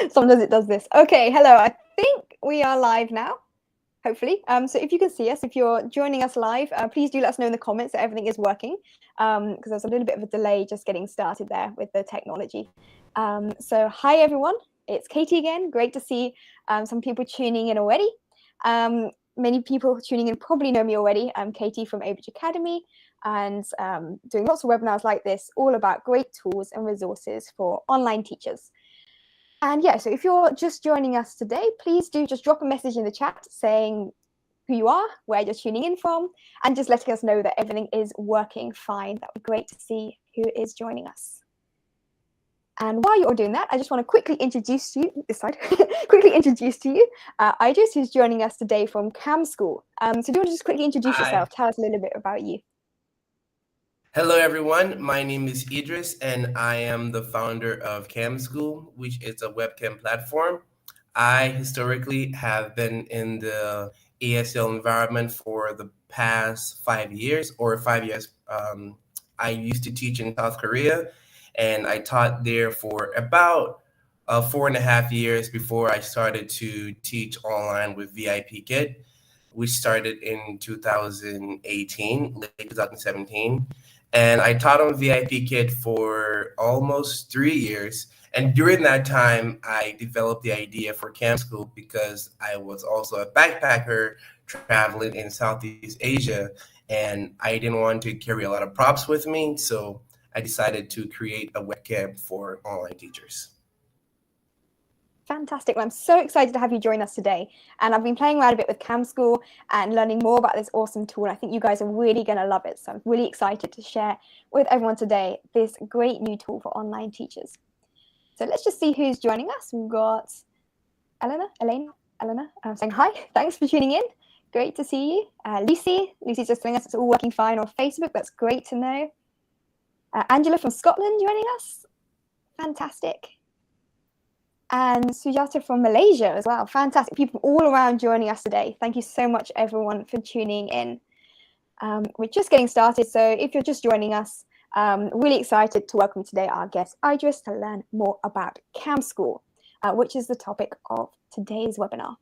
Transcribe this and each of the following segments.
Sometimes it does this. Okay, hello. I think we are live now, hopefully. So if you can see us, if you're joining us live, please do let us know in the comments that everything is working, because there's a little bit of a delay just getting started there with the technology. So hi, everyone. It's Katie again. Great to see some people tuning in already. Many people tuning in probably know me already. I'm Katie from Idris Academy, and doing lots of webinars like this, all about great tools and resources for online teachers. And yeah, so if you're just joining us today, please do just drop a message in the chat saying who you are, where you're tuning in from, and just letting us know that everything is working fine. That would be great to see who is joining us. And while you're doing that, I just want to quickly introduce you, this side, quickly introduce to you Idris, who's joining us today from CamSkool. So do you want to just quickly introduce yourself? Tell us a little bit about you. Hello, everyone. My name is Idris, and I am the founder of CamSkool, which is a webcam platform. I historically have been in the ESL environment for the past 5 years, or 5 years. I used to teach in South Korea, and I taught there for about 4.5 years before I started to teach online with VIPKit, which started in 2018, late 2017. And I taught on VIPKit for almost 3 years. And during that time, I developed the idea for CamSkool because I was also a backpacker traveling in Southeast Asia, and I didn't want to carry a lot of props with me. So I decided to create a webcam for online teachers. Fantastic. Well, I'm so excited to have you join us today. And I've been playing around a bit with CamSkool and learning more about this awesome tool. I think you guys are really going to love it. So I'm really excited to share with everyone today this great new tool for online teachers. So let's just see who's joining us. We've got Elena saying hi. Thanks for tuning in. Great to see you. Lucy's just telling us it's all working fine on Facebook. That's great to know. Angela from Scotland joining us. Fantastic. And Sujata from Malaysia as well. Fantastic. People all around joining us today. Thank you so much, everyone, for tuning in. We're just getting started. So if you're just joining us, really excited to welcome today our guest, Idris, to learn more about CamSkool, which is the topic of today's webinar.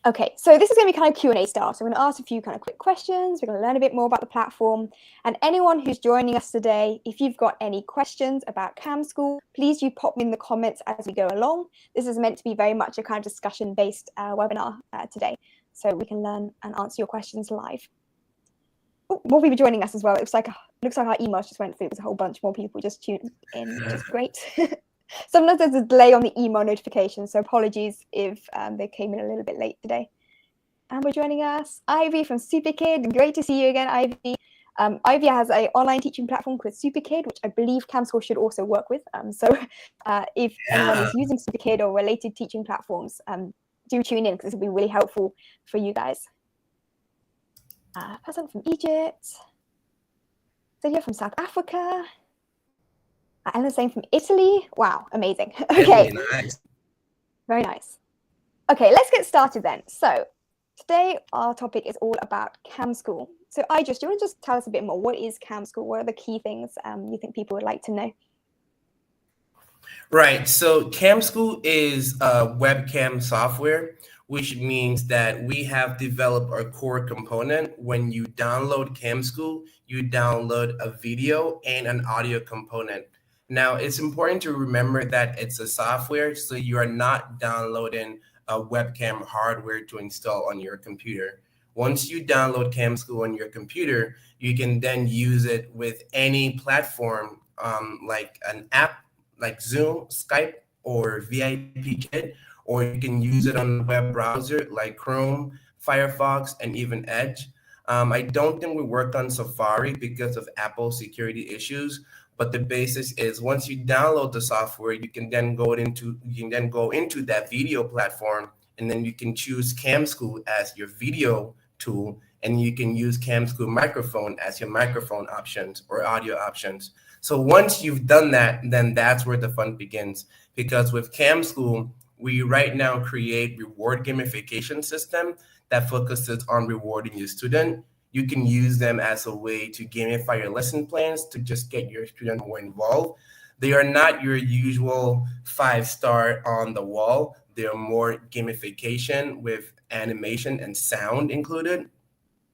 Okay, so this is going to be kind of Q&A style. So I'm going to ask a few kind of quick questions. We're going to learn a bit more about the platform. And anyone who's joining us today, if you've got any questions about CamSkool, please do pop them in the comments as we go along. This is meant to be very much a kind of discussion-based webinar today, so we can learn and answer your questions live. Oh, more people joining us as well. It looks like our emails just went through. There's a whole bunch more people just tuned in, which is great. Sometimes there's a delay on the email notification, so apologies if they came in a little bit late today. And we're joining us, Ivy from SuperKid. Great to see you again, Ivy. Ivy has an online teaching platform called SuperKid, which I believe CamSkool should also work with. So if anyone is using SuperKid or related teaching platforms, do tune in because this will be really helpful for you guys. Person from Egypt. Lydia from South Africa. And the same from Italy. Wow, amazing. Okay. Nice. Very nice. Okay, let's get started then. So today our topic is all about CamSkool. So Idris, do you want to just tell us a bit more? What is CamSkool? What are the key things you think people would like to know? Right. So CamSkool is a webcam software, which means that we have developed our core component. When you download CamSkool, you download a video and an audio component. Now, it's important to remember that it's a software, so you are not downloading a webcam hardware to install on your computer. Once you download CamSkool on your computer, you can then use it with any platform, like an app like Zoom, Skype, or VIPKit, or you can use it on a web browser like Chrome, Firefox, and even Edge. I don't think we work on Safari because of Apple security issues. But the basis is once you download the software, you can then go into that video platform, and then you can choose CamSkool as your video tool, and you can use CamSkool microphone as your microphone options or audio options. So once you've done that, then that's where the fun begins. Because with CamSkool, we right now create reward gamification system that focuses on rewarding your student. You can use them as a way to gamify your lesson plans to just get your student more involved. They are not your usual 5-star on the wall. They're more gamification with animation and sound included.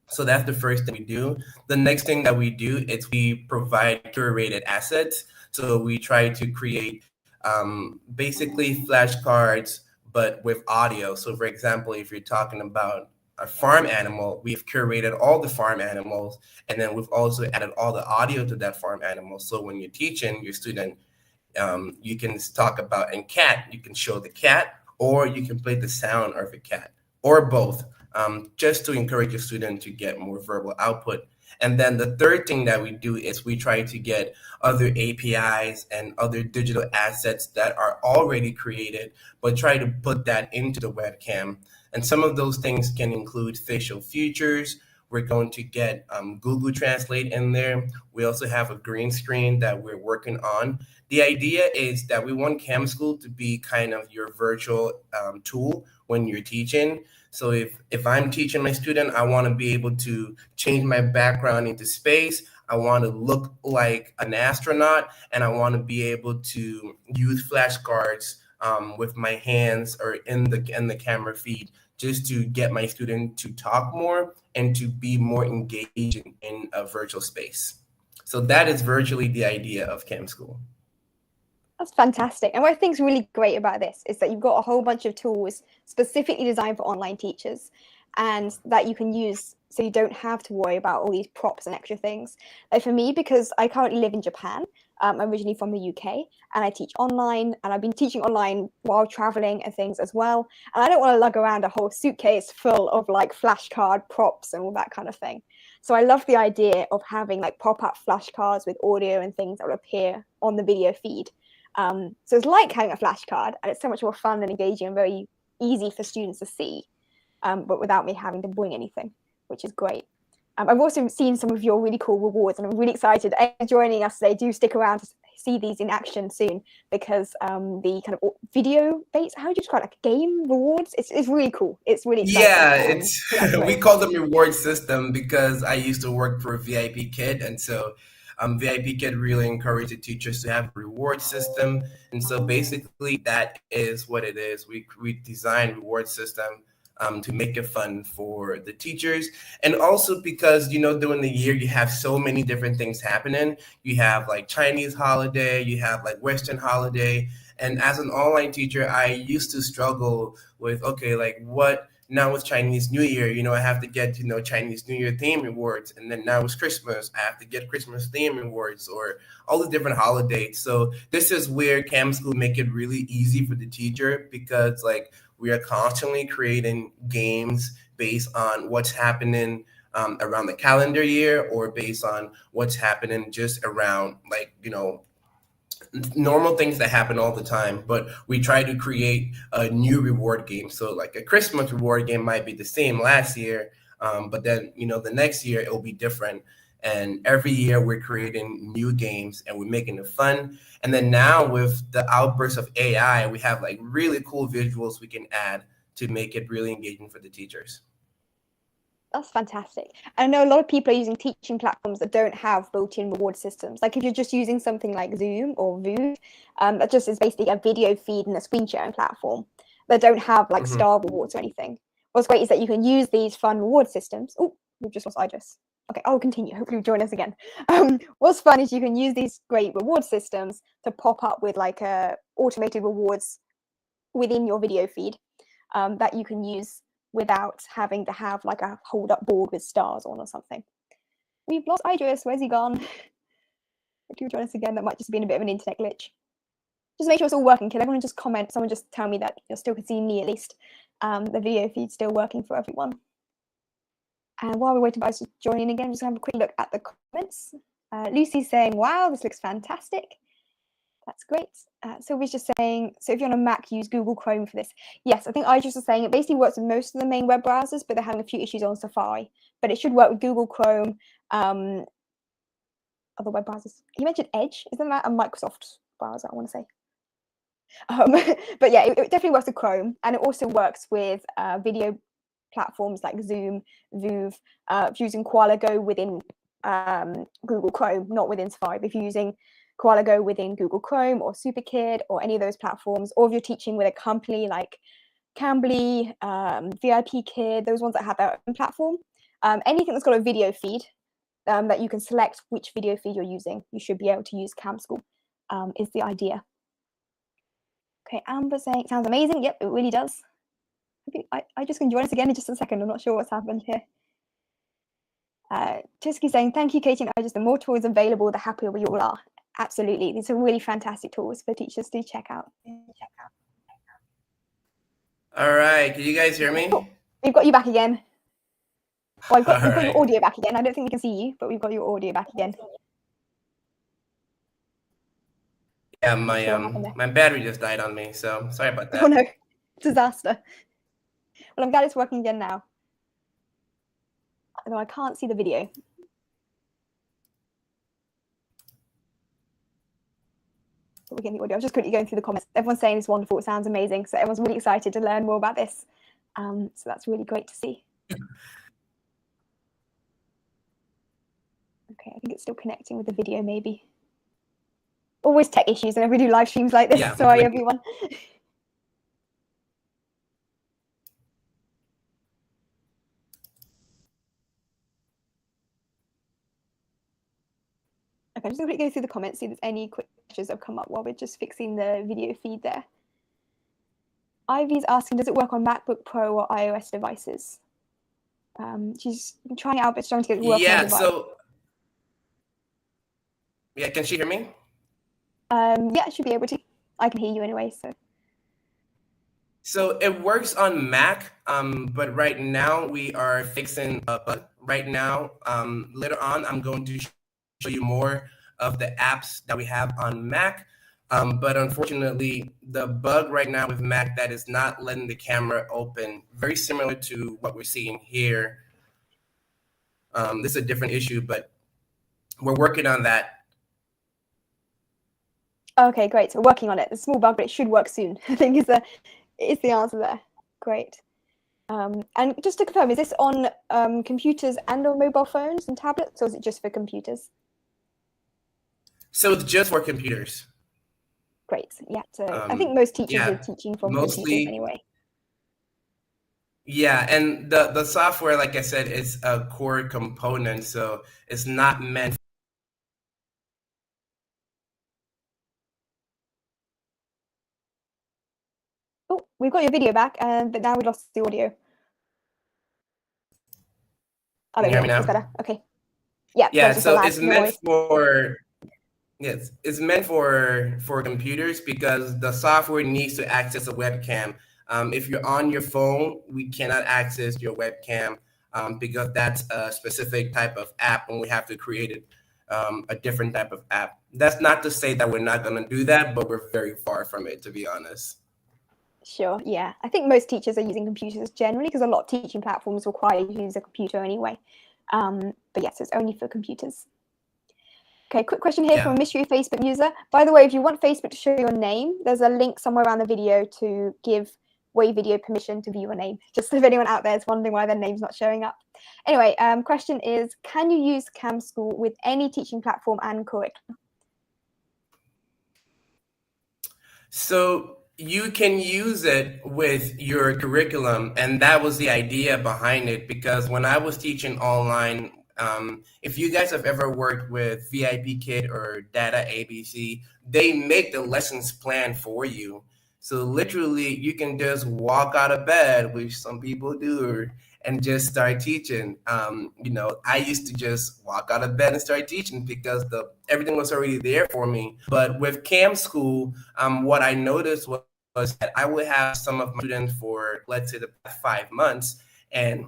So that's the first thing we do. The next thing that we do is we provide curated assets. So we try to create basically flashcards, but with audio. So for example, if you're talking about a farm animal, we've curated all the farm animals, and then we've also added all the audio to that farm animal. So when you're teaching your student, you can talk about a cat, you can show the cat, or you can play the sound of a cat, or both, just to encourage your student to get more verbal output. And then the third thing that we do is we try to get other APIs and other digital assets that are already created, but try to put that into the webcam. And some of those things can include facial features. We're going to get Google Translate in there. We also have a green screen that we're working on. The idea is that we want CamSkool to be kind of your virtual tool when you're teaching. So if I'm teaching my student, I want to be able to change my background into space. I want to look like an astronaut, and I want to be able to use flashcards with my hands or in the camera feed, just to get my student to talk more and to be more engaged in a virtual space. So that is virtually the idea of CamSkool. That's fantastic. And what I think is really great about this is that you've got a whole bunch of tools specifically designed for online teachers, and that you can use so you don't have to worry about all these props and extra things. Like for me, because I currently live in Japan, I'm originally from the UK, and I teach online, and I've been teaching online while traveling and things as well. And I don't want to lug around a whole suitcase full of like flashcard props and all that kind of thing. So I love the idea of having like pop-up flashcards with audio and things that will appear on the video feed. So it's like having a flashcard, and it's so much more fun and engaging and very easy for students to see, but without me having to bring anything, which is great. I've also seen some of your really cool rewards, and I'm really excited. Joining us today, do stick around to see these in action soon, because the kind of video-based, how would you describe it, like game rewards? It's really cool. It's really exciting. Yeah, it's we call them reward system because I used to work for VIP Kid, and so VIP Kid really encouraged the teachers to have a reward system. And so basically that is what it is. We design reward system to make it fun for the teachers. And also because, during the year, you have so many different things happening. You have like Chinese holiday, you have like Western holiday. And as an online teacher, I used to struggle with, okay, like what now with Chinese New Year, I have to get, Chinese New Year theme rewards. And then now it's Christmas, I have to get Christmas theme rewards, or all the different holidays. So this is where CamSkool make it really easy for the teacher, because like we are constantly creating games based on what's happening around the calendar year, or based on what's happening just around like, normal things that happen all the time, but we try to create a new reward game. So like a Christmas reward game might be the same last year, but then, the next year it will be different. And every year we're creating new games and we're making it fun. And then now with the outburst of AI, we have like really cool visuals we can add to make it really engaging for the teachers. That's fantastic. I know a lot of people are using teaching platforms that don't have built-in reward systems. Like if you're just using something like Zoom or Voo, that just is basically a video feed and a screen sharing platform that don't have like star rewards or anything. What's great is that you can use these fun reward systems. Oh, we've just lost Idris. Okay, I'll continue. Hopefully you'll join us again. What's fun is you can use these great reward systems to pop up with like automated rewards within your video feed that you can use without having to have like a hold up board with stars on or something. We've lost Idris. Where's he gone? If you join us again, that might just be a bit of an internet glitch. Just make sure it's all working. Can everyone just comment? Someone just tell me that you're still seeing me at least. The video feed's still working for everyone. And while we're waiting for us to join in again, just have a quick look at the comments. Lucy's saying, wow, this looks fantastic. That's great. Sylvia's just saying, so if you're on a Mac, use Google Chrome for this. Yes, I think Idris was saying it basically works with most of the main web browsers, but they're having a few issues on Safari. But it should work with Google Chrome, other web browsers. He mentioned Edge. Isn't that a Microsoft browser, I want to say? But yeah, it definitely works with Chrome, and it also works with video platforms like Zoom, Voo, using Koala Go within Google Chrome, not within Safari. If you're using Koala Go within Google Chrome or SuperKid or any of those platforms, or if you're teaching with a company like Cambly, VIP Kid, those ones that have their own platform, anything that's got a video feed that you can select which video feed you're using, you should be able to use CamSkool, is the idea. Okay, Amber saying, sounds amazing. Yep, it really does. I just can join us again in just a second. I'm not sure what's happened here. Tusky saying, thank you, Katie and Idris. The more tools available, the happier we all are. Absolutely. These are really fantastic tools for teachers to check out. All right. Can you guys hear me? Oh, we've got you back again. Well, we've got your audio back again. I don't think we can see you, but we've got your audio back again. Yeah, my battery just died on me, so sorry about that. Oh no, disaster. Well, I'm glad it's working again now. Although I can't see the video. But we can the audio. I'm just quickly going through the comments. Everyone's saying it's wonderful. It sounds amazing. So everyone's really excited to learn more about this. So that's really great to see. Okay, I think it's still connecting with the video, maybe. Always tech issues whenever we do live streams like this. Yeah, sorry, everyone. Okay, I'm just going to go through the comments, see if there's any quick questions that have come up while we're just fixing the video feed there. Ivy's asking, does it work on MacBook Pro or iOS devices? She's been trying it out, but trying to get it working on device. Yeah, can she hear me? Yeah, I should be able to. I can hear you anyway, so. So it works on Mac, but right now we are fixing a bug. Right now, later on, I'm going to show you more of the apps that we have on Mac. But unfortunately, the bug right now with Mac that is not letting the camera open, very similar to what we're seeing here. This is a different issue, but we're working on that. Okay, great. So working on it. It's a small bug, but it should work soon. I think is the answer there. Great. And just to confirm, is this on computers and on mobile phones and tablets, or is it just for computers? So it's just for computers. Great. Yeah. So I think most teachers are teaching from computers anyway. Yeah, and the software, like I said, is a core component, so it's not meant. Oh, we've got your video back, but now we lost the audio. Oh, there we go. It's better. Okay. Yeah. Yeah. So it's meant for. Yes, it's meant for computers because the software needs to access a webcam. If you're on your phone, we cannot access your webcam because that's a specific type of app, and we have to create a different type of app. That's not to say that we're not going to do that, but we're very far from it, to be honest. Sure, yeah. I think most teachers are using computers generally because a lot of teaching platforms require you to use a computer anyway. But yes, it's only for computers. Okay, quick question here from a mystery Facebook user. By the way, if you want Facebook to show your name, there's a link somewhere around the video to give Wave Video permission to view your name. Just if anyone out there is wondering why their name's not showing up. Anyway, question is, can you use CamSkool with any teaching platform and curriculum? So you can use it with your curriculum, and that was the idea behind it, because when I was teaching online, if you guys have ever worked with VIP Kid or Data ABC, they make the lessons plan for you. So literally you can just walk out of bed, which some people do, and just start teaching. I used to just walk out of bed and start teaching because everything was already there for me. But with CamSkool, what I noticed was that I would have some of my students for, let's say, the past 5 months, and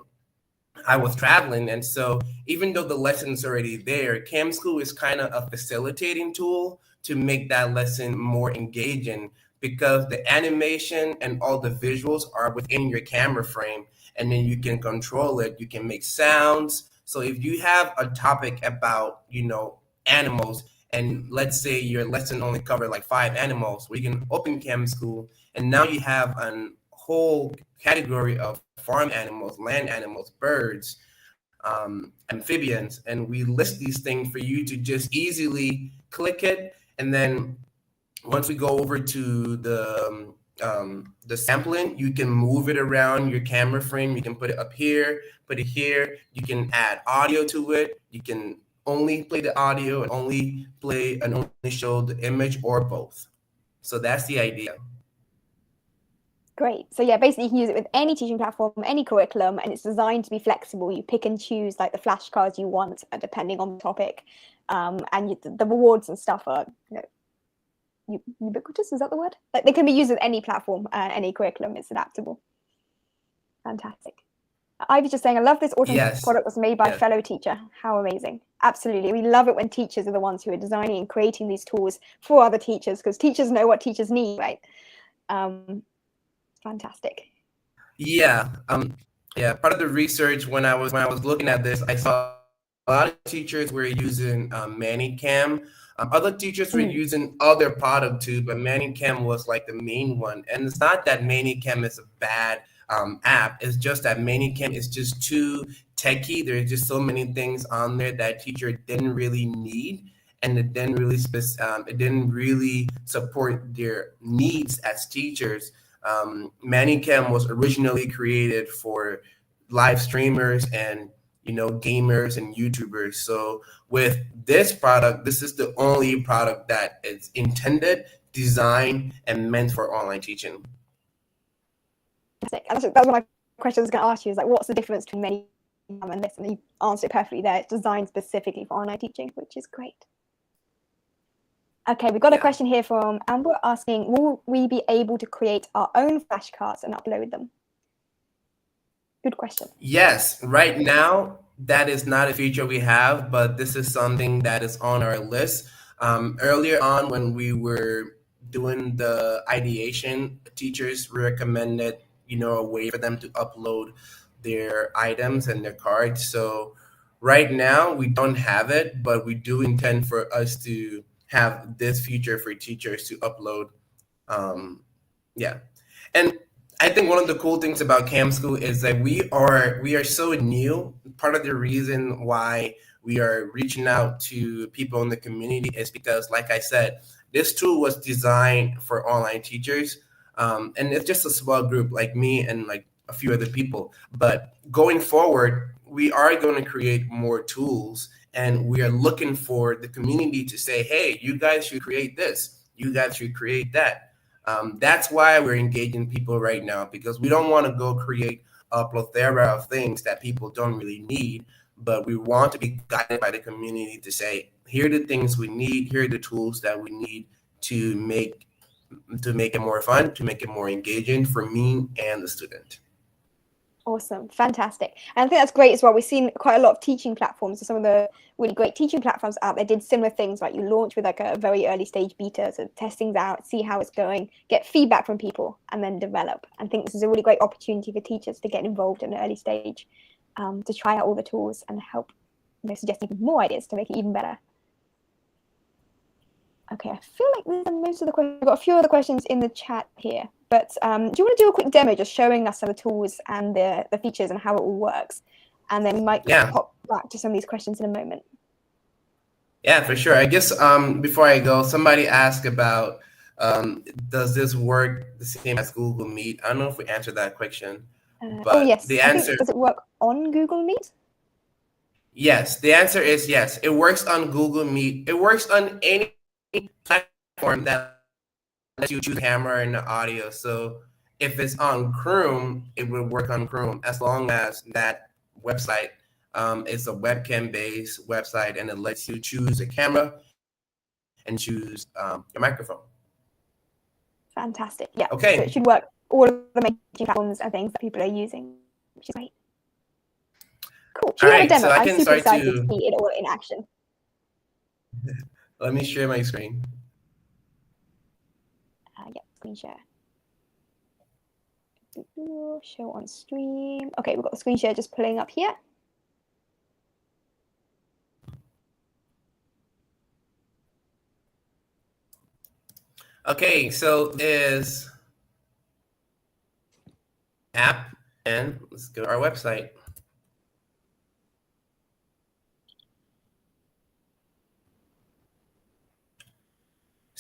I was traveling. And so even though the lesson's already there, CamSkool is kind of a facilitating tool to make that lesson more engaging, because the animation and all the visuals are within your camera frame, and then you can control it. You can make sounds. So if you have a topic about, animals, and let's say your lesson only covered like 5 animals, we can open CamSkool, and now you have a whole category of farm animals, land animals, birds, amphibians, and we list these things for you to just easily click it And then once we go over to the sampling, you can move it around your camera frame. You can put it up here, put it here. You can add audio to it. You can only play the audio and only play and only show the image, or both. So that's the idea. Great. So yeah, basically you can use it with any teaching platform, any curriculum, and it's designed to be flexible. You pick and choose like the flashcards you want, depending on the topic, and the rewards and stuff are, ubiquitous. Is that the word? Like they can be used with any platform, any curriculum. It's adaptable. Fantastic. Ivy's just saying, I love this awesome product was made by a fellow teacher. How amazing. Absolutely. We love it when teachers are the ones who are designing and creating these tools for other teachers, because teachers know what teachers need, right? Fantastic. Yeah. Part of the research when I was looking at this, I saw a lot of teachers were using ManyCam. Other teachers were using other product too, but ManyCam was like the main one. And it's not that ManyCam is a bad app. It's just that ManyCam is just too techy. There's just so many things on there that teacher didn't really need, and it didn't really support their needs as teachers. ManyCam was originally created for live streamers and gamers and YouTubers. So with this product, this is the only product that is intended, designed, and meant for online teaching. That's one of my questions I was going to ask you, is like, what's the difference between ManyCam and this? And you answered it perfectly there. It's designed specifically for online teaching, which is great. Okay, we've got a question here from Amber asking, will we be able to create our own flashcards and upload them? Good question. Yes, right now, that is not a feature we have, but this is something that is on our list. Earlier on, when we were doing the ideation, teachers recommended, a way for them to upload their items and their cards. So right now, we don't have it, but we do intend for us to have this feature for teachers to upload. And I think one of the cool things about CamSkool is that we are so new. Part of the reason why we are reaching out to people in the community is because, like I said, this tool was designed for online teachers. And it's just a small group like me and like a few other people. But going forward, we are going to create more tools, and we are looking for the community to say, hey, you guys should create this. You guys should create that. That's why we're engaging people right now, because we don't want to go create a plethora of things that people don't really need, but we want to be guided by the community to say, here are the things we need, here are the tools that we need to make it more fun, to make it more engaging for me and the student. Awesome. Fantastic. And I think that's great as well. We've seen quite a lot of teaching platforms. So some of the really great teaching platforms out there did similar things, like you launch with like a very early stage beta, so test things out, see how it's going, get feedback from people, and then develop. I think this is a really great opportunity for teachers to get involved in an early stage, to try out all the tools and help suggest even more ideas to make it even better. Okay, I feel like these are most of the questions. We've got a few other questions in the chat here, but do you want to do a quick demo just showing us some of the tools and the features and how it all works? And then we might pop back to some of these questions in a moment. Yeah, for sure. I guess before I go, somebody asked about, does this work the same as Google Meet? I don't know if we answered that question. But yes. The answer, does it work on Google Meet? Yes, the answer is yes. It works on Google Meet. It works on any platform that lets you choose camera and the audio. So if it's on Chrome, it will work on Chrome as long as that website is a webcam-based website and it lets you choose a camera and choose your microphone. Fantastic. Yeah. Okay. So it should work all of the main platforms and things that people are using, which is great. Cool. Should we have a demo? So I'm super excited to see it all in action. Let me share my screen. Yeah, screen share. Show on stream. Okay, we've got the screen share just pulling up here. Okay, so there's app, and let's go to our website.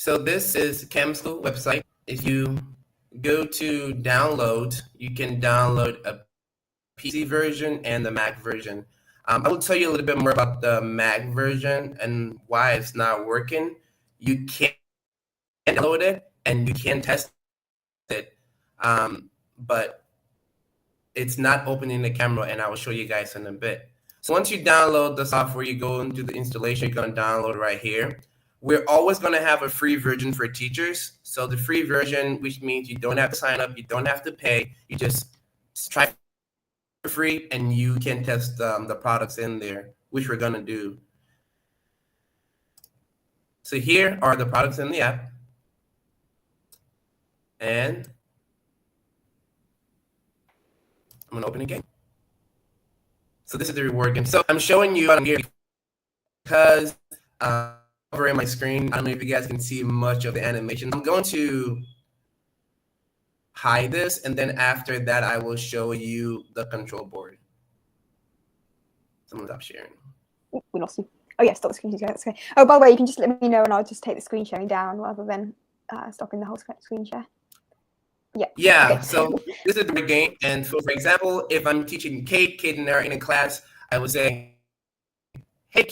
So this is CamSkool website. If you go to download, you can download a PC version and the Mac version. I will tell you a little bit more about the Mac version and why it's not working. You can't download it and you can test it, but it's not opening the camera, and I will show you guys in a bit. So once you download the software, you go into the installation, you're going to download right here. We're always going to have a free version for teachers. So the free version, which means you don't have to sign up, you don't have to pay, you just try for free and you can test the products in there, which we're going to do. So here are the products in the app. And I'm going to open a game. So this is the reward game. So I'm showing you on here because over in my screen, I don't know if you guys can see much of the animation. I'm going to hide this, and then after that, I will show you the control board. So I'm going to stop sharing. We lost you. Oh, yeah, stop the screen share. That's okay. Oh, by the way, you can just let me know, and I'll just take the screen sharing down rather than stopping the whole screen share. Yeah, okay. So this is the game. And so, for example, if I'm teaching Kate and Nara in a class, I would say, hey,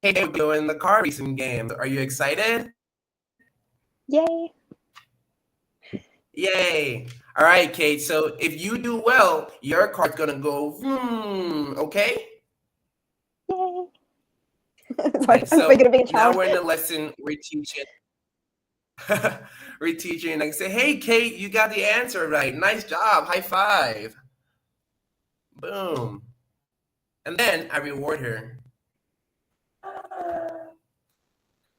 we're doing the car racing game. Are you excited? Yay. Yay. All right, Kate. So if you do well, your car's going to go, okay? Yay. Sorry, so I'm being a child. Now we're in the lesson, we're teaching. We're teaching and I say, hey, Kate, you got the answer right. Nice job. High five. Boom. And then I reward her.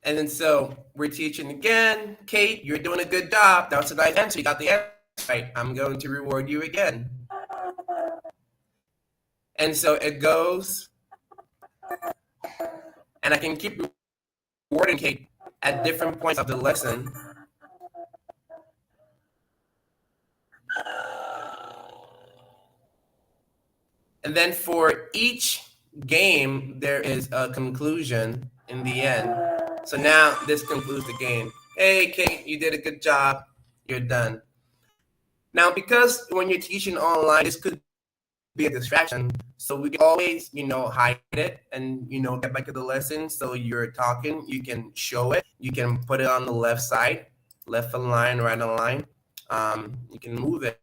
And then so we're teaching again. Kate, you're doing a good job. That was a nice answer. You got the answer right. I'm going to reward you again. And so it goes. And I can keep rewarding Kate at different points of the lesson. And then for each game, there is a conclusion in the end. So now this concludes the game. Hey, Kate, you did a good job. You're done. Now, because when you're teaching online, this could be a distraction. So we can always, hide it and, get back to the lesson. So you're talking, you can show it. You can put it on the left side, left align, right align. You can move it.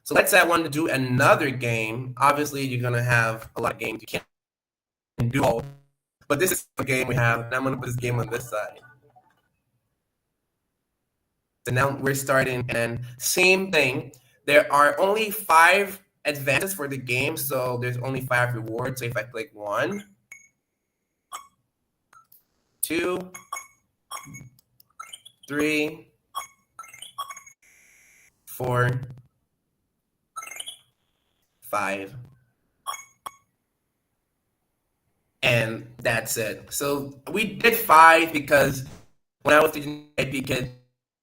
So let's say I want to do another game. Obviously, you're going to have a lot of games. You can't do all. But this is the game we have. And I'm going to put this game on this side. So now we're starting. And same thing. There are only 5 advances for the game. So there's only 5 rewards. So if I click 1, 2, 3, 4, 5, and that's it. So we did 5 because when I was teaching AP Kids,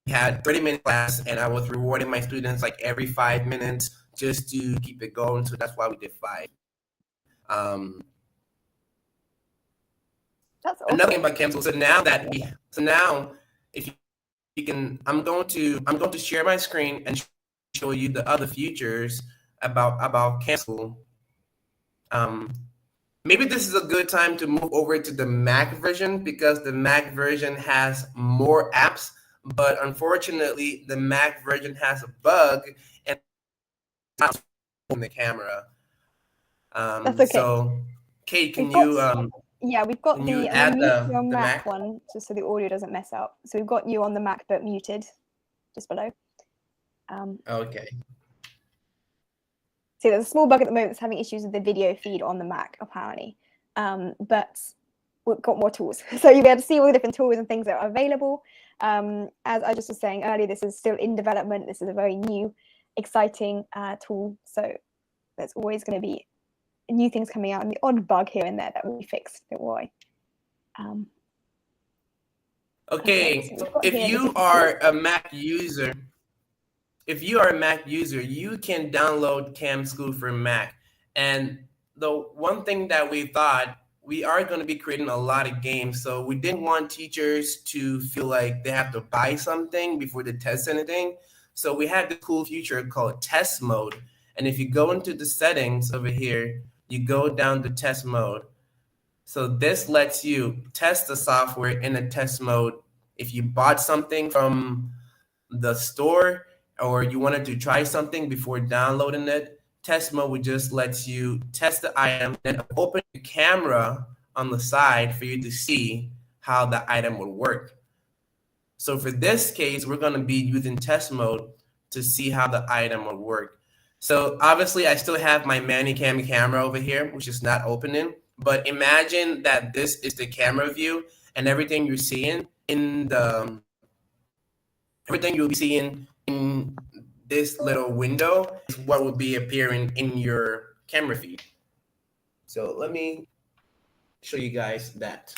we had 30-minute class, and I was rewarding my students like every 5 minutes just to keep it going. So that's why we did 5. That's awesome. Another thing about CamSkool. So now if you can, I'm going to share my screen and show you the other features about CamSkool. Maybe this is a good time to move over to the Mac version because the Mac version has more apps, but unfortunately the Mac version has a bug and it's not in the camera. That's okay. So, Kate, can you? Yeah, we've got the Mac one just so the audio doesn't mess up. So we've got you on the Mac but muted just below. Okay. So there's a small bug at the moment that's having issues with the video feed on the Mac, apparently. But we've got more tools. So you'll be able to see all the different tools and things that are available. As I just was saying earlier, this is still in development. This is a very new, exciting tool. So there's always going to be new things coming out and the odd bug here and there that will be fixed. Don't worry. Okay, so if you are a Mac user, you can download CamSkool for Mac. And the one thing that we thought we are going to be creating a lot of games. So we didn't want teachers to feel like they have to buy something before they test anything. So we had the cool feature called test mode. And if you go into the settings over here, you go down to test mode. So this lets you test the software in a test mode. If you bought something from the store or you wanted to try something before downloading it, test mode would just let you test the item and open the camera on the side for you to see how the item would work. So for this case, we're going to be using test mode to see how the item would work. So obviously I still have my Manucam camera over here, which is not opening, but imagine that this is the camera view and everything you're seeing everything you'll be seeing in this little window is what will be appearing in your camera feed. So let me show you guys that.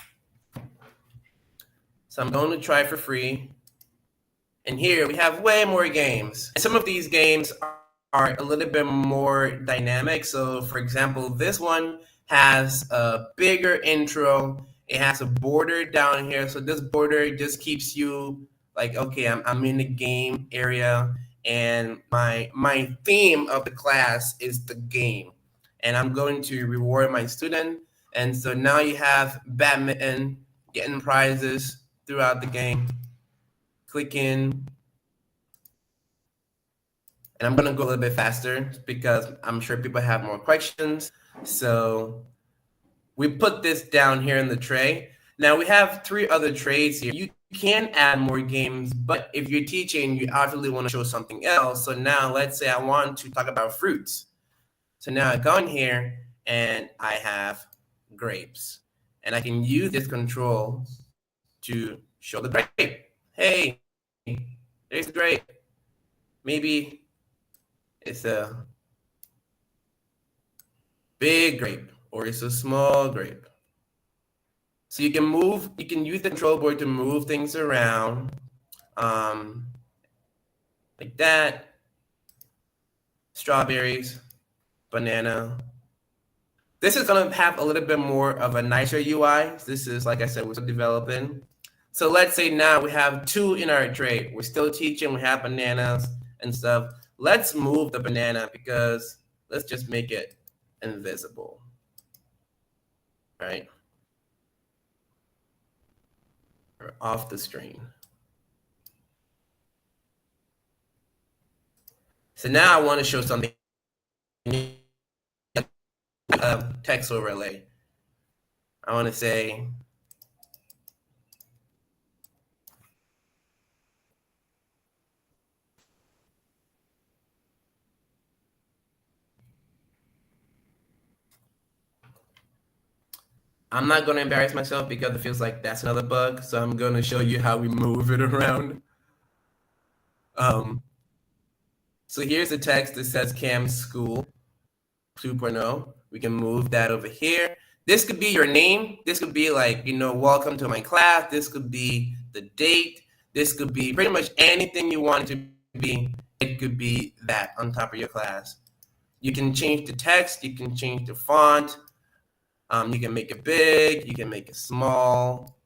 So I'm going to try for free. And here we have way more games. Some of these games are a little bit more dynamic. So for example, this one has a bigger intro. It has a border down here. So this border just keeps you like, okay, I'm in the game area and my theme of the class is the game. And I'm going to reward my student. And so now you have badminton, getting prizes throughout the game. Click in. And I'm going to go a little bit faster because I'm sure people have more questions. So we put this down here in the tray. Now we have 3 other trays here. You can add more games, but if you're teaching, you obviously want to show something else. So now let's say I want to talk about fruits. So now I go in here and I have grapes. And I can use this control to show the grape. Hey, there's the grape. Maybe it's a big grape or it's a small grape. So you can use the control board to move things around like that. Strawberries, banana. This is going to have a little bit more of a nicer UI. This is, like I said, we're still developing. So let's say now we have 2 in our tray. We're still teaching, we have bananas and stuff. Let's move the banana because let's just make it invisible, right? Or off the screen. So now I want to show something, text overlay. I want to say, I'm not going to embarrass myself because it feels like that's another bug. So I'm going to show you how we move it around. So here's the text that says CamSkool 2.0. We can move that over here. This could be your name. This could be like, welcome to my class. This could be the date. This could be pretty much anything you want it to be. It could be that on top of your class. You can change the text. You can change the font. You can make it big. You can make it small.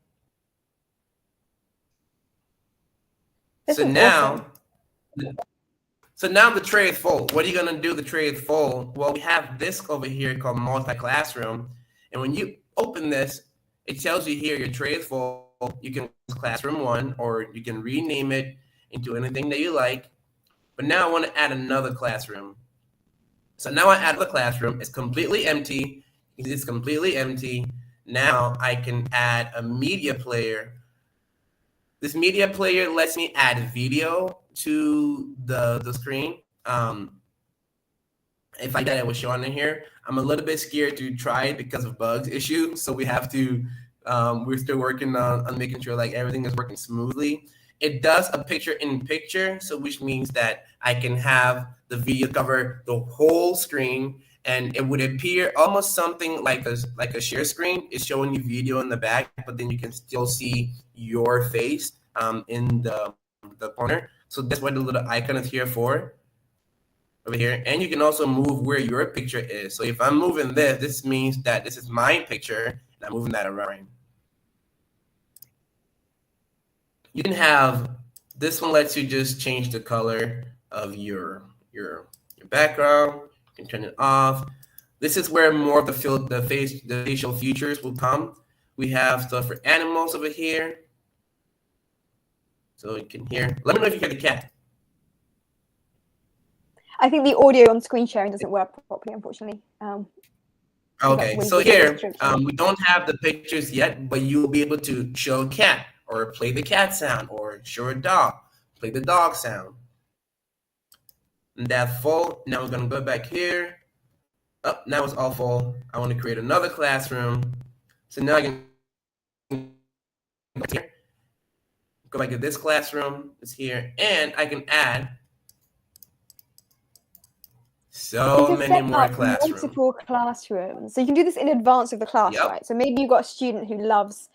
So now the tray is full. What are you going to do? The tray is full. Well, we have this over here called multi-classroom. And when you open this, it tells you here your tray is full. You can use classroom 1 or you can rename it into anything that you like. But now I want to add another classroom. So now I add the classroom. It's completely empty. It's completely empty. Now I can add a media player. This media player lets me add video to the screen. If I did, it was showing in here. I'm a little bit scared to try it because of bugs issue. So we have to, we're still working on making sure like everything is working smoothly. It does a picture in picture, so which means that I can have the video cover the whole screen and it would appear almost something like a share screen. It's showing you video in the back, but then you can still see your face in the corner. So that's what the little icon is here for over here. And you can also move where your picture is. So if I'm moving this means that this is my picture. And I'm moving that around. You can have, this one lets you just change the color of your background. You can turn it off. This is where more of the facial features will come. We have stuff for animals over here. So you can hear. Let me know if you hear the cat. I think the audio on screen sharing doesn't work properly, unfortunately. Okay, so here we don't have the pictures yet, but you'll be able to show a cat or play the cat sound or show a dog, play the dog sound. And that's full. Now we're gonna go back here. Oh, now it's all full. I want to create another classroom. So now I can go back to this classroom. It's here, and I can add so many more classrooms. Multiple classrooms. So you can do this in advance of the class, right? So maybe you've got a student who loves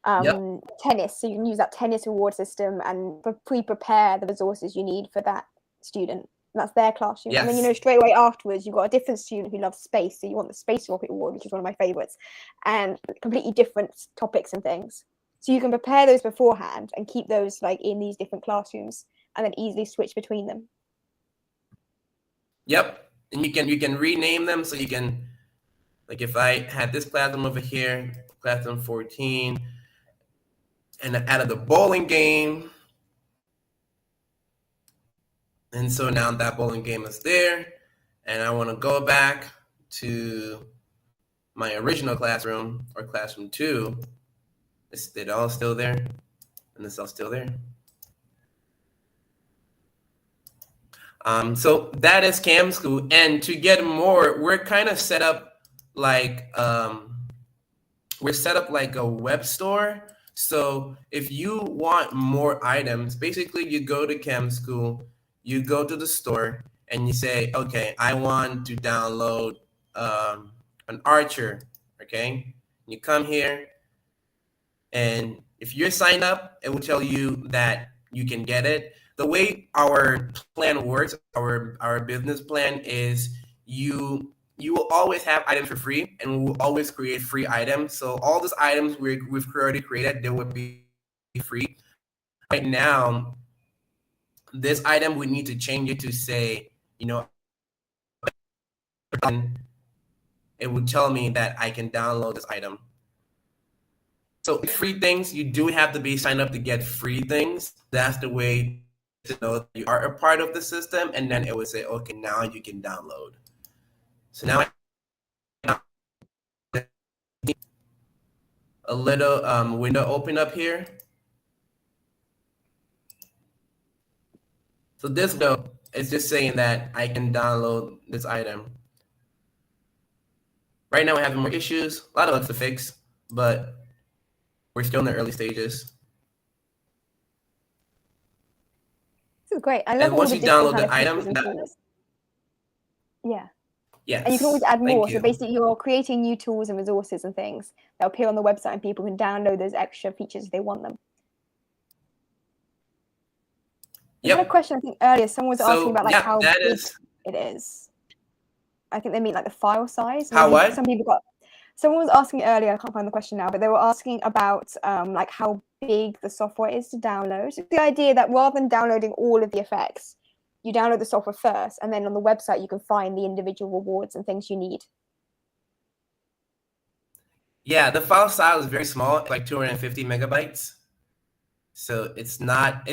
tennis, so you can use that tennis reward system and pre-prepare the resources you need for that student. That's their classroom. And then, straight away afterwards, you've got a different student who loves space. So you want the Space Rocket Award, which is one of my favorites, and completely different topics and things. So you can prepare those beforehand and keep those like in these different classrooms and then easily switch between them. Yep. And you can rename them. So you can, like if I had this classroom over here, classroom 14, and I added the bowling game. And so now that bowling game is there, and I want to go back to my original classroom or classroom 2. Is it all still there? And it's all still there. So that is CamSkool. And to get more, we're kind of set up like a web store. So if you want more items, basically you go to CamSkool, you go to the store, and you say, okay, I want to download an archer, okay? You come here, and if you're signed up, it will tell you that you can get it. The way our plan works, our business plan is you will always have items for free, and we will always create free items. So all these items we've already created, they would be free. Right now, this item, we need to change it to say, it would tell me that I can download this item. So free things, you do have to be signed up to get free things. That's the way to know that you are a part of the system, and then it would say, okay, now you can download. So now a little window open up here. So this window is just saying that I can download this item. Right now we're having more issues, a lot of bugs to fix, but we're still in the early stages. This is great. I love and once you download the item, yes, and you can always add more. So basically, you're creating new tools and resources and things that appear on the website, and people can download those extra features if they want them. I had a question, I think earlier, someone was asking about like how big it is. I think they mean like the file size. How what? Someone was asking earlier, I can't find the question now, but they were asking about like how big the software is to download. So the idea that rather than downloading all of the effects, you download the software first, and then on the website you can find the individual rewards and things you need. Yeah, the file size is very small, like 250 megabytes. So it's not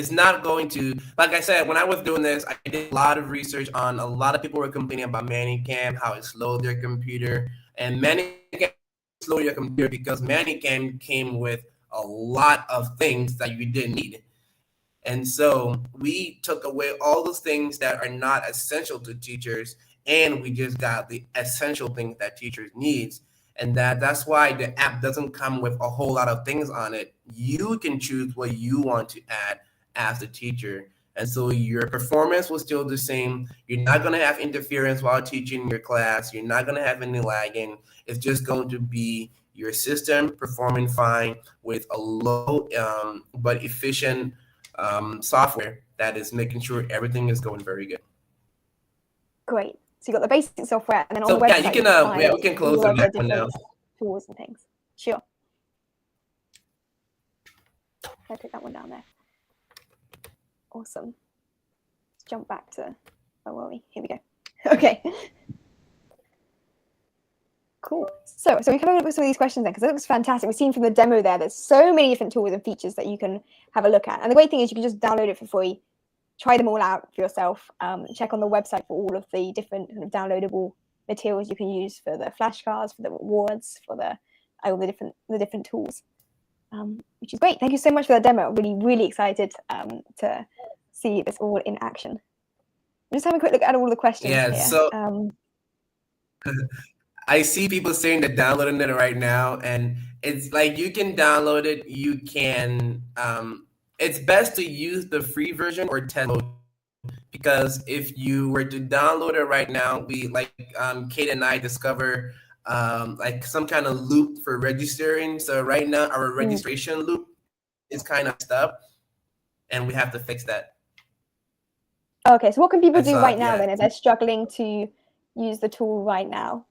going to, like I said, when I was doing this, I did a lot of research on, a lot of people were complaining about ManyCam, how it slowed their computer. And ManyCam slowed your computer because ManyCam came with a lot of things that you didn't need. And so we took away all those things that are not essential to teachers, and we just got the essential things that teachers needs. And that's why the app doesn't come with a whole lot of things on it. You can choose what you want to add as the teacher. And so your performance will still the same. You're not going to have interference while teaching your class. You're not going to have any lagging. It's just going to be your system performing fine with a low but efficient software that is making sure everything is going very good. Great. So you got the basic software, and then on the website, we can close the map now. Tools and things. Sure. I took that one down there. Awesome. Let's jump back to, where were we? Here we go. Okay. Cool. So we come up with some of these questions then, because it looks fantastic. We've seen from the demo there, there's so many different tools and features that you can have a look at. And the great thing is you can just download it for free, try them all out for yourself, check on the website for all of the different kind of downloadable materials you can use for the flashcards, for the rewards, for all the different tools, which is great. Thank you so much for that demo. I'm really excited to see this all in action. Just have a quick look at all the questions here. So I see people saying they're downloading it right now, and it's like you can download it. You can. It's best to use the free version or test mode, because if you were to download it right now, Kate and I discover like some kind of loop for registering. So right now our registration loop is kind of stuck, and we have to fix that. Okay, so what can people do right now then if they're struggling to use the tool right now?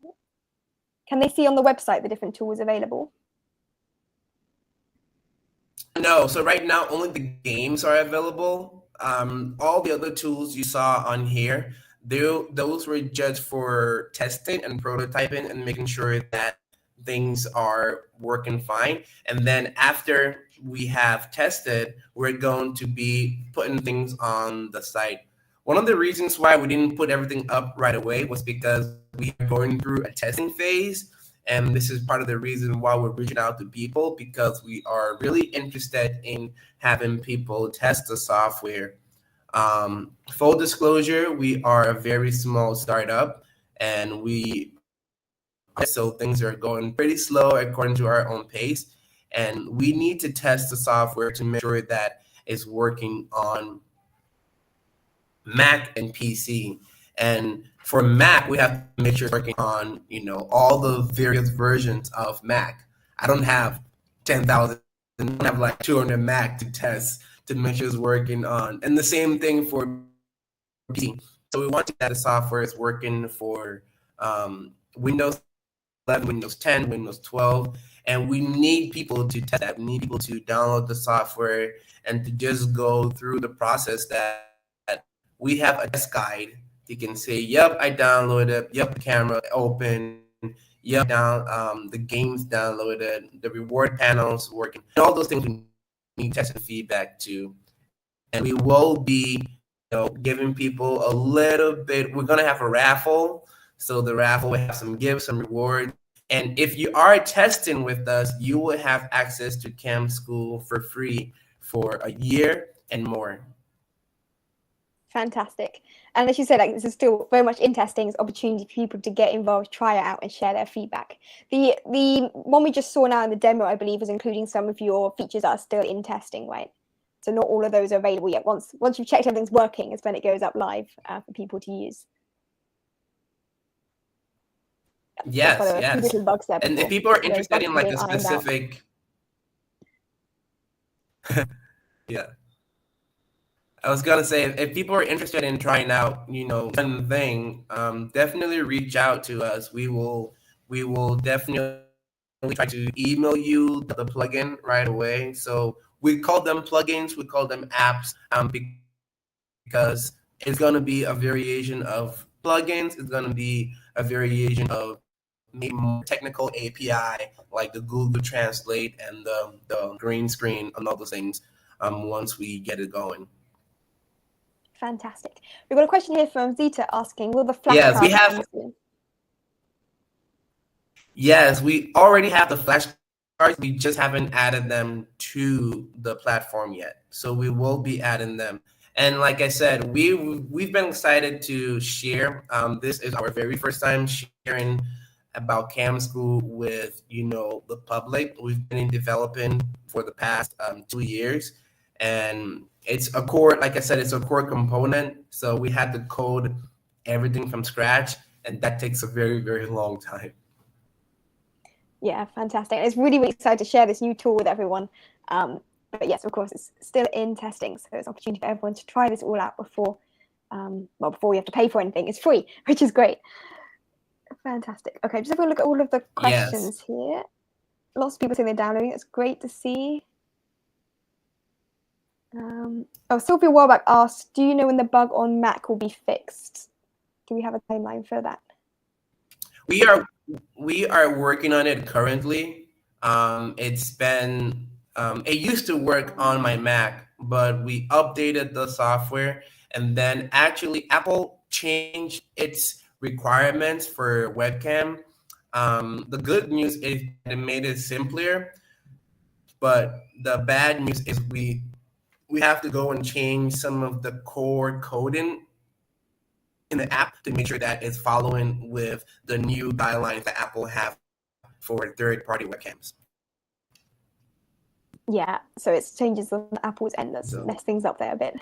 Can they see on the website the different tools available? No, so right now only the games are available. All the other tools you saw on here, those were just for testing and prototyping and making sure that things are working fine. And then after we have tested, we're going to be putting things on the site. One of the reasons why we didn't put everything up right away was because we are going through a testing phase. And this is part of the reason why we're reaching out to people, because we are really interested in having people test the software. Full disclosure, we are a very small startup, and so things are going pretty slow according to our own pace. And we need to test the software to make sure that it's working on Mac and PC. And for Mac, we have to make sure it's working on, all the various versions of Mac. I don't have 10,000, I don't have like 200 Mac to test to make sure it's working on. And the same thing for PC. So we want to that the software is working for Windows 11, Windows 10, Windows 12. And we need people to test that. We need people to download the software and to just go through the process that we have a test guide. You can say, yep, I downloaded, yep, the camera open, yep, the games downloaded, the reward panels working. And all those things we need test and feedback to. And we will be giving people a little bit. We're going to have a raffle. So the raffle will have some gifts, some rewards. And if you are testing with us, you will have access to CamSkool for free for a year and more. Fantastic. And as you said, this is still very much in testing. It's an opportunity for people to get involved, try it out, and share their feedback. The one we just saw now in the demo, I believe, is including some of your features that are still in testing, right? So not all of those are available yet. Once you've checked everything's working, is when it goes up live for people to use. Yes. Little bugs there and if people are interested in like a specific, yeah. I was gonna say, if people are interested in trying out, one thing, definitely reach out to us. We will definitely try to email you the plugin right away. So we call them plugins, we call them apps, because it's gonna be a variation of plugins. It's gonna be a variation of maybe more technical API like the Google Translate and the green screen and all those things. Once we get it going. Fantastic. We've got a question here from Zita asking, will the flashcards Yes, we already have the flashcards. We just haven't added them to the platform yet. So we will be adding them. And like I said, we've been excited to share. This is our very first time sharing about CamSkool with the public. We've been developing for the past 2 years, and it's a core, like I said, it's a core component. So we had to code everything from scratch, and that takes a very, very long time. Yeah, fantastic. It's really excited to share this new tool with everyone. But yes, of course, it's still in testing. So it's an opportunity for everyone to try this all out before we have to pay for anything. It's free, which is great. Fantastic. Okay, just have a look at all of the questions here. lots of people saying they're downloading. It's great to see. Sylvia Warback asked, do you know when the bug on Mac will be fixed? Do we have a timeline for that? We are working on it currently. It's been it used to work on my Mac, but we updated the software, and then actually Apple changed its requirements for webcam. The good news is it made it simpler, but the bad news is we have to go and change some of the core coding in the app to make sure that it's following with the new guidelines that Apple have for third-party webcams. Yeah, so it's changes on Apple's end that's messed things up there a bit.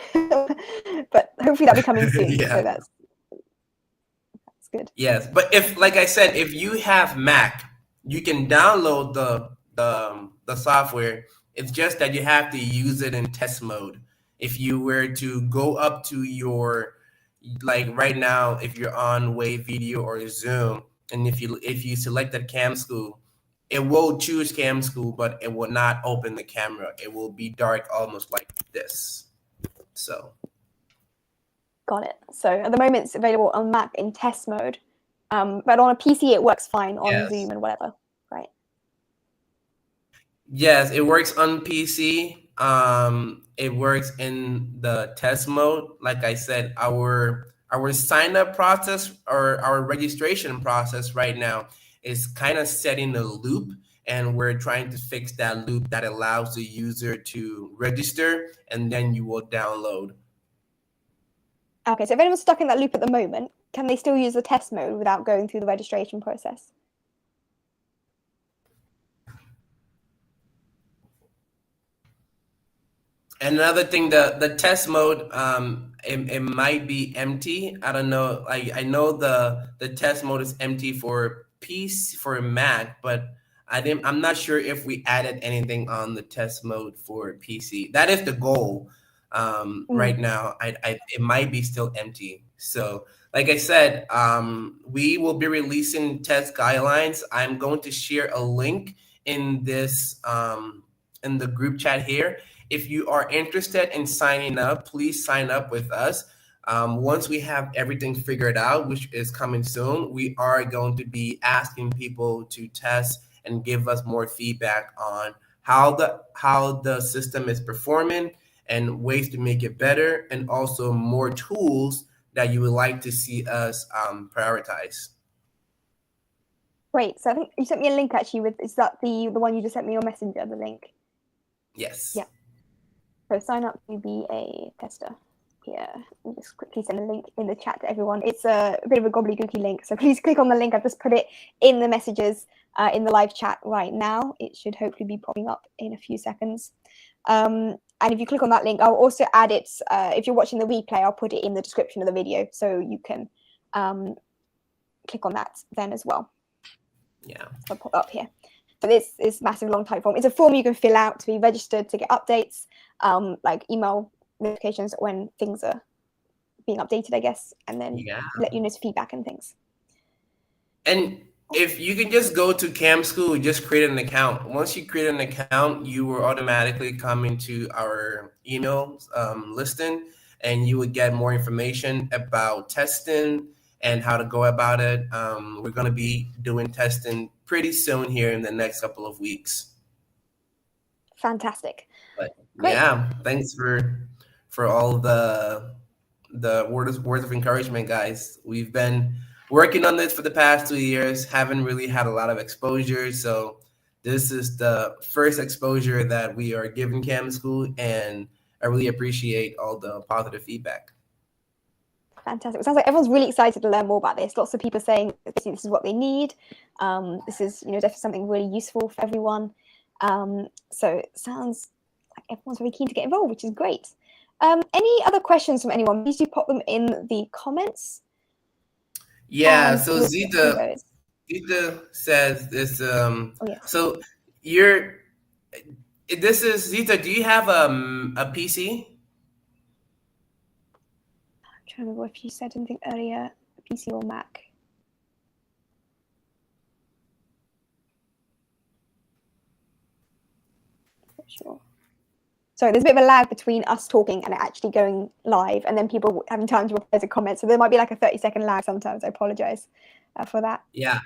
But hopefully that'll be coming soon. Yeah. So that's good. Yes, but if, like I said, if you have Mac, you can download the software. It's just that you have to use it in test mode. If you were to go up to your, like right now, if you're on Wave Video or Zoom, and if you selected CamSkool, it will choose CamSkool, but it will not open the camera. It will be dark, almost like this. So. Got it. So at the moment, it's available on Mac in test mode, but on a PC, it works fine on Zoom and whatever, right? Yes, it works on PC. It works in the test mode. Like I said, our sign up process or our registration process right now is kind of setting a loop, and we're trying to fix that loop that allows the user to register, and then you will download. Okay, so if anyone's stuck in that loop at the moment, can they still use the test mode without going through the registration process? Another thing, the test mode, it might be empty. I don't know. I know the test mode is empty for PC for Mac, but I'm not sure if we added anything on the test mode for PC. That is the goal. Right now, it might be still empty. So, like I said, we will be releasing test guidelines. I'm going to share a link in this in the group chat here. If you are interested in signing up, please sign up with us. Once we have everything figured out, which is coming soon, we are going to be asking people to test and give us more feedback on how the system is performing and ways to make it better, and also more tools that you would like to see us prioritize. Great. So I think you sent me a link actually. Is that the one you just sent me on Messenger? The link. Yes. Yeah. So sign up to be a tester. Here, I'll just quickly send a link in the chat to everyone. It's a bit of a gobbledygooky link, so please click on the link. I've just put it in the messages in the live chat right now. It should hopefully be popping up in a few seconds. And if you click on that link, I'll also add it. If you're watching the replay, I'll put it in the description of the video, so you can click on that then as well. Yeah. I'll put it up here. So this is massive long type form. It's a form you can fill out to be registered, to get updates, like email notifications when things are being updated, I guess, and then let you know feedback and things. And if you can just go to CamSkool, just create an account. Once you create an account, you will automatically come into our email listing, and you would get more information about testing and how to go about it. We're going to be doing testing pretty soon here in the next couple of weeks. Fantastic. But yeah, thanks for all the words of encouragement, guys. We've been working on this for the past 2 years, haven't really had a lot of exposure. So this is the first exposure that we are giving CamSkool, and I really appreciate all the positive feedback. Fantastic. It sounds like everyone's really excited to learn more about this. Lots of people saying this is what they need. This is, definitely something really useful for everyone. So it sounds like everyone's really keen to get involved, which is great. Any other questions from anyone? Please do pop them in the comments. Yeah, so Zita says this. So this is Zita. Do you have a PC? I'm trying to remember if you said anything earlier, PC or Mac. Sure. So there's a bit of a lag between us talking and it actually going live, and then people having time to reply to comments. So there might be like a 30-second lag sometimes. I apologize for that. Yeah.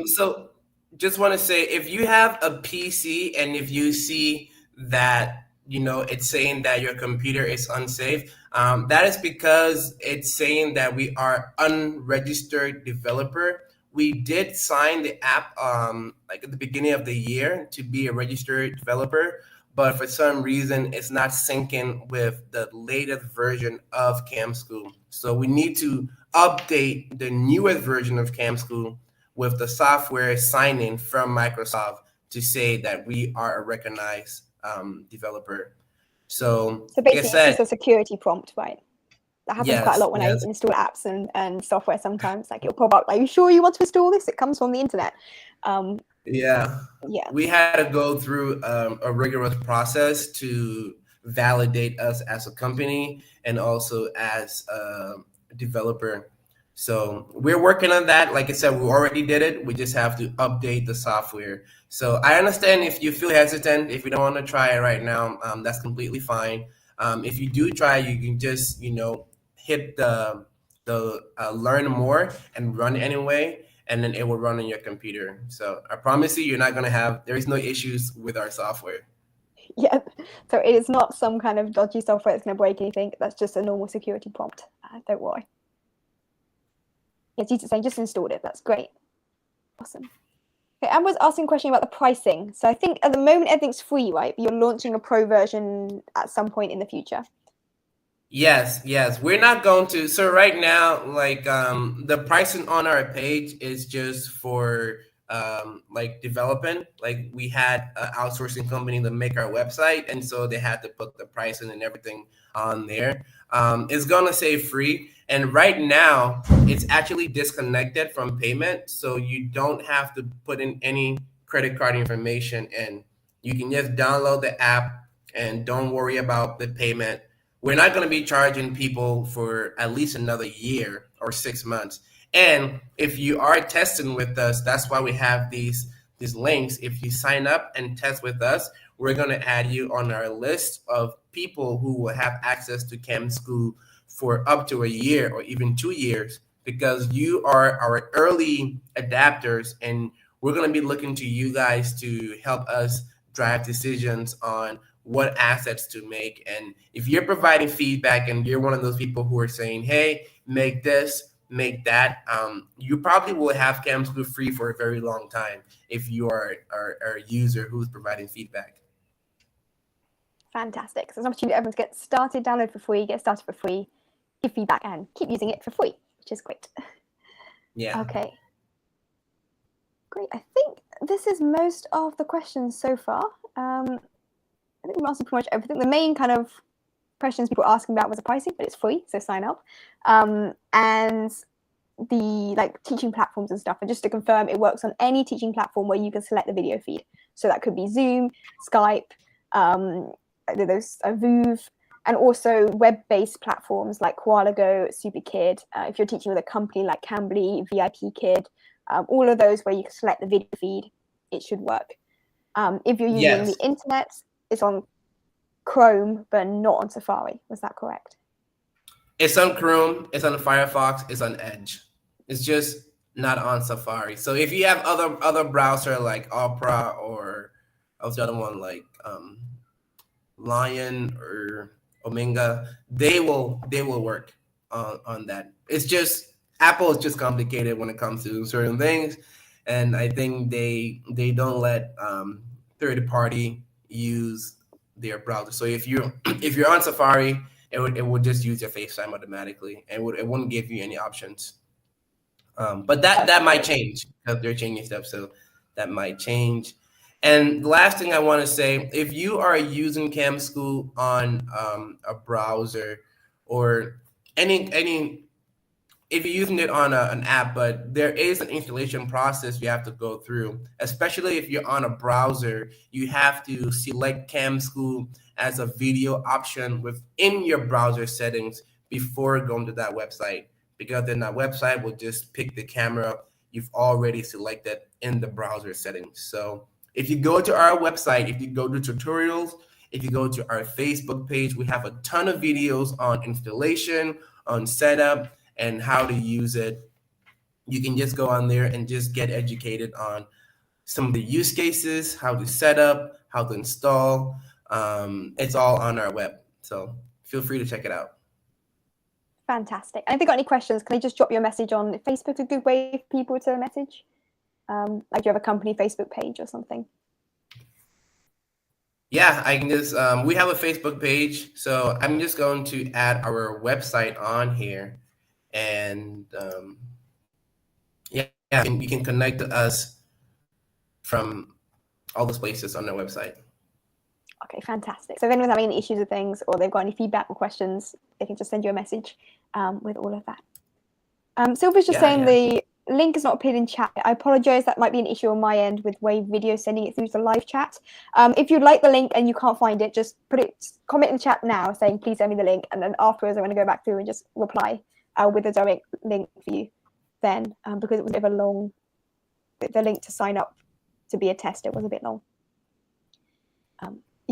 So just want to say, if you have a PC and if you see that, it's saying that your computer is unsafe, that is because it's saying that we are unregistered developer. We did sign the app like at the beginning of the year to be a registered developer, but for some reason it's not syncing with the latest version of CamSkool. So we need to update the newest version of CamSkool with the software signing from Microsoft to say that we are a recognized developer. So basically, like I said, it's just a security prompt, right? That happens quite a lot when yes. I install apps and software. Sometimes, like, it'll pop up, "Are you sure you want to install this? It comes from the internet." Yeah. We had to go through a rigorous process to validate us as a company and also as a developer. So we're working on that. Like I said, we already did it. We just have to update the software. So I understand if you feel hesitant, if you don't want to try it right now, that's completely fine. If you do try, you can just, hit the learn more and run anyway, and then it will run on your computer. So I promise you, there is no issues with our software. Yeah, so it is not some kind of dodgy software that's going to break anything. That's just a normal security prompt. Don't worry. Yes, saying just installed it. That's great. Awesome. Okay, Amber was asking a question about the pricing. So I think at the moment everything's free, right? But you're launching a pro version at some point in the future. Yes. We're not going to. So right now, like the pricing on our page is just for like development. Like we had an outsourcing company to make our website, and so they had to put the pricing and everything on there. It's gonna say free, and right now it's actually disconnected from payment, so you don't have to put in any credit card information, and you can just download the app and don't worry about the payment. We're not going to be charging people for at least another year or 6 months. And if you are testing with us, that's why we have these links. If you sign up and test with us, we're going to add you on our list of people who will have access to CamSkool for up to a year or even 2 years, because you are our early adapters, and we're going to be looking to you guys to help us drive decisions on what assets to make. And if you're providing feedback and you're one of those people who are saying, hey, make this, make that, you probably will have CamSkool free for a very long time if you are a user who's providing feedback. Fantastic. So it's an opportunity for everyone to get started, download for free, get started for free, give feedback, and keep using it for free, which is great. Yeah. Okay. Great. I think this is most of the questions so far. I think we've answered pretty much everything. The main kind of questions people were asking about was the pricing, but it's free, so sign up. And the teaching platforms and stuff. And just to confirm, it works on any teaching platform where you can select the video feed. So that could be Zoom, Skype, those Voov, and also web-based platforms like Koala Go, SuperKid. If you're teaching with a company like Cambly, VIP Kid, all of those where you can select the video feed, it should work. If you're using the internet, it's on Chrome, but not on Safari. Was that correct? It's on Chrome, it's on Firefox, it's on Edge. It's just not on Safari. So if you have other browser like Opera or what's the other one, like Lion or Omega, they will work on that. It's just Apple is just complicated when it comes to certain things, and I think they don't let third party use their browser. So if you're on Safari, it would just use your FaceTime automatically, and it wouldn't give you any options. But that might change because they're changing stuff, so that might change. And the last thing I want to say, if you are using CamSkool on a browser or if you're using it on an app, but there is an installation process you have to go through, especially if you're on a browser, you have to select CamSkool as a video option within your browser settings before going to that website, because then that website will just pick the camera you've already selected in the browser settings. So If you go to our website, if you go to tutorials, if you go to our Facebook page, we have a ton of videos on installation, on setup, and how to use it. You can just go on there and just get educated on some of the use cases, how to set up, how to install. It's all on our web. So feel free to check it out. Fantastic. And if you've got any questions, can I just drop you a message on Facebook? A good way for people to message? Like, do you have a company Facebook page or something? Yeah, I can just, we have a Facebook page. So I'm just going to add our website on here. And yeah, you can connect to us from all those places on their website. Okay, fantastic. So if anyone's having any issues with things, or they've got any feedback or questions, they can just send you a message with all of that. Sylvia's just saying the link is not appeared in chat. I apologize, that might be an issue on my end with Wave Video sending it through to live chat. If you'd like the link and you can't find it, just comment in the chat now saying please send me the link, and then afterwards I'm going to go back through and just reply with a direct link for you then, because it was a bit of a long, the link to sign up to be a tester was a bit long.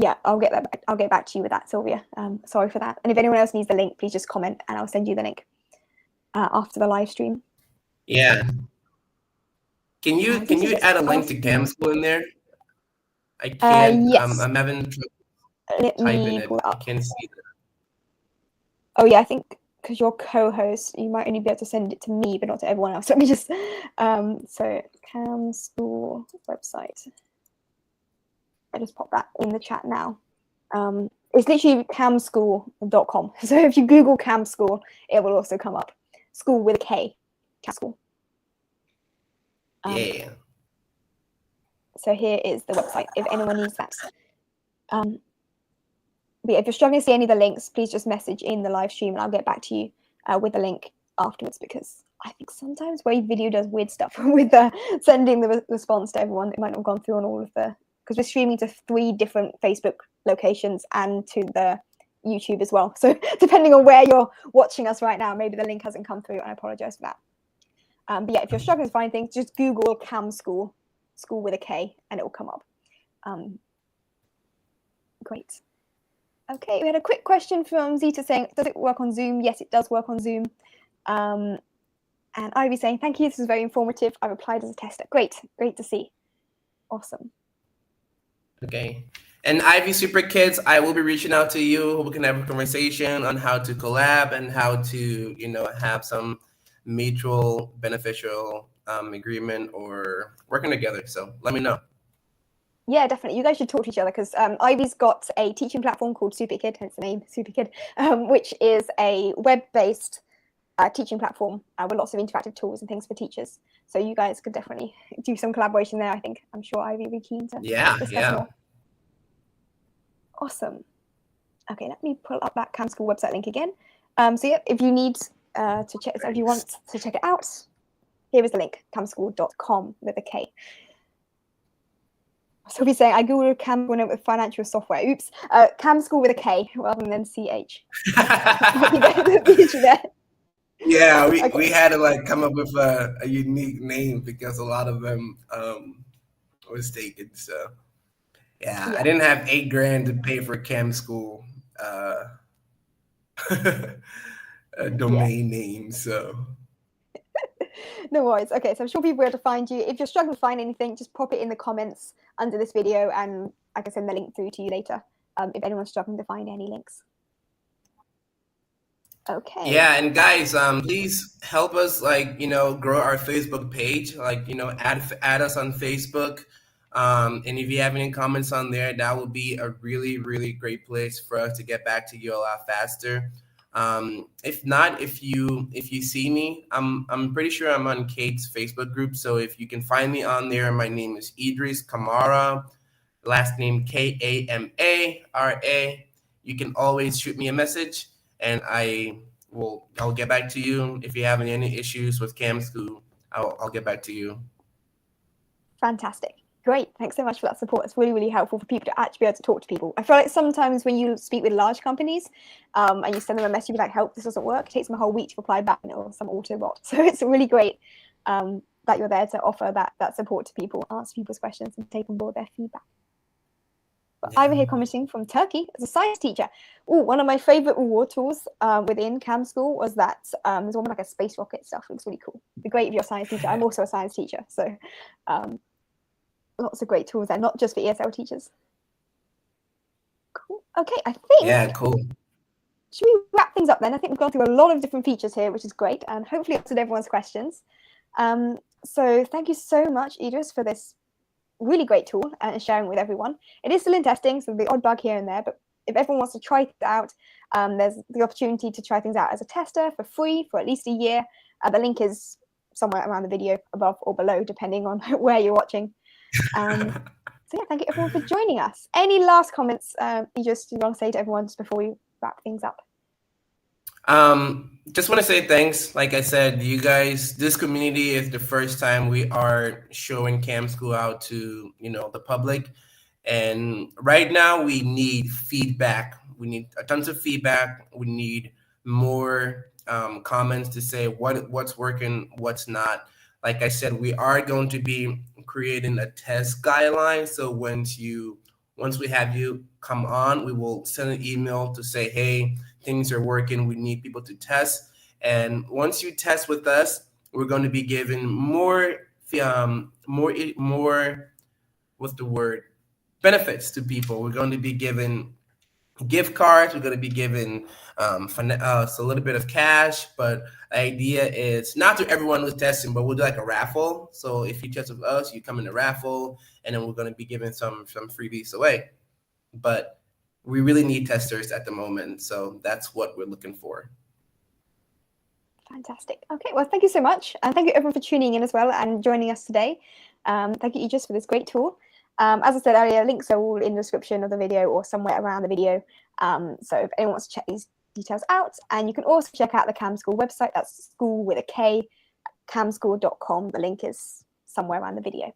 Yeah, I'll get back to you with that, Sylvia. Sorry for that. And if anyone else needs the link, please just comment and I'll send you the link after the live stream. Yeah. Can you add a link to CamSkool in there? I can't. Yes. I'm having trouble typing it. I can't see that. Oh yeah, I think because you're co-host, you might only be able to send it to me, but not to everyone else. Let me just. So CamSkool website. I just pop that in the chat now. It's literally camskool.com. So if you Google CamSkool, it will also come up. School with a K, CamSkool. Yeah. So here is the website if anyone needs that. But yeah, if you're struggling to see any of the links, please just message in the live stream and I'll get back to you with the link afterwards, because I think sometimes Wave Video does weird stuff with sending the response to everyone. It might not have gone through on all of the, because we're streaming to 3 different Facebook locations and to the YouTube as well. So depending on where you're watching us right now, maybe the link hasn't come through, and I apologize for that. But yeah, if you're struggling to find things, just Google CamSkool, school with a K, and it will come up. Great. Okay, we had a quick question from Zita saying, does it work on Zoom? Yes, it does work on Zoom. And Ivy saying, thank you, this was very informative. I replied as a tester. Great, great to see. Awesome. Okay. And Ivy Super Kids, I will be reaching out to you. We can have a conversation on how to collab and how to, have some mutual beneficial agreement or working together. So let me know. Yeah, definitely. You guys should talk to each other, because Ivy's got a teaching platform called SuperKid, hence the name SuperKid, which is a web-based teaching platform with lots of interactive tools and things for teachers. So you guys could definitely do some collaboration there, I think. I'm sure Ivy would be keen to discuss more. Awesome. Okay, let me pull up that CamSkool website link again. So yeah, if you need to check this out, if you want to check it out, here is the link, camskool.com with a K. So we're saying I googled CamSkool with financial software. Oops, CamSkool with a K rather than CH. Yeah, we had to come up with a unique name because a lot of them was taken. So yeah, I didn't have $8,000 to pay for CamSkool domain name. So no worries. Okay, so I'm sure people will be able to find you. If you're struggling to find anything, just pop it in the comments under this video and I can send the link through to you later if anyone's struggling to find any links. Okay. Yeah, and guys, please help us grow our Facebook page. Add us on Facebook. And if you have any comments on there, that would be a really, really great place for us to get back to you a lot faster. If not, if you see me, I'm pretty sure I'm on Kate's Facebook group. So if you can find me on there, my name is Idris Kamara, last name Kamara. You can always shoot me a message and I'll get back to you. If you have any issues with CamSkool, I'll get back to you. Fantastic. Great. Thanks so much for that support. It's really, really helpful for people to actually be able to talk to people. I feel like sometimes when you speak with large companies and you send them a message like, help, this doesn't work, it takes them a whole week to reply back or some auto bot. So it's really great to that you're there to offer that support to people, answer people's questions, and take on board their feedback. But I'm here commenting from Turkey as a science teacher. Oh, one of my favorite reward tools within CamSkool was that there's one like a space rocket stuff. It looks really cool. It'd be great if you're a science teacher. I'm also a science teacher, so lots of great tools there, not just for ESL teachers. Cool. Okay, I think. Yeah, cool. Should we wrap things up then? I think we've gone through a lot of different features here, which is great, and hopefully answered everyone's questions. So thank you so much, Idris, for this really great tool and sharing with everyone. It is still in testing, so there'll be odd bug here and there, but if everyone wants to try it out, there's the opportunity to try things out as a tester for free for at least a year. The link is somewhere around the video, above or below, depending on where you're watching. So yeah, thank you everyone for joining us. Any last comments Idris, you want to say to everyone just before we wrap things up? Just want to say thanks. Like I said, you guys, this community is the first time we are showing CamSkool out to, the public. And right now we need feedback. We need tons of feedback. We need more comments to say what's working, what's not. Like I said, we are going to be creating a test guideline. So once we have you come on, we will send an email to say, hey, things are working. We need people to test. And once you test with us, we're going to be giving more what's the word? Benefits to people. We're going to be giving gift cards. We're going to be giving a little bit of cash. But the idea is not to everyone who's testing, but we'll do like a raffle. So if you test with us, you come in the raffle, and then we're going to be giving some freebies away. But we really need testers at the moment, so that's what we're looking for. Fantastic. Okay, well, thank you so much. And thank you everyone for tuning in as well and joining us today. Thank you, Idris, for this great tool. As I said earlier, links are all in the description of the video or somewhere around the video. So if anyone wants to check these details out, and you can also check out the CamSkool website. That's school with a K, camskool.com. The link is somewhere around the video.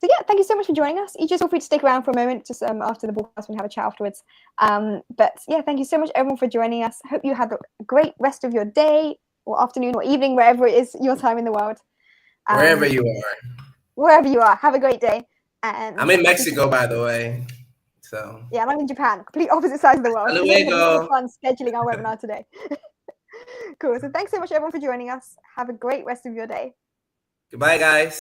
So yeah, thank you so much for joining us. You just feel free to stick around for a moment, just after the broadcast, we can have a chat afterwards. But yeah, thank you so much everyone for joining us. Hope you have a great rest of your day or afternoon or evening, wherever it is your time in the world. Wherever you are. Wherever you are, have a great day. And I'm in Mexico, by the way. So yeah, and I'm in Japan, complete opposite sides of the world. Hello, fun scheduling our webinar today. Cool. So thanks so much everyone for joining us. Have a great rest of your day. Goodbye, guys.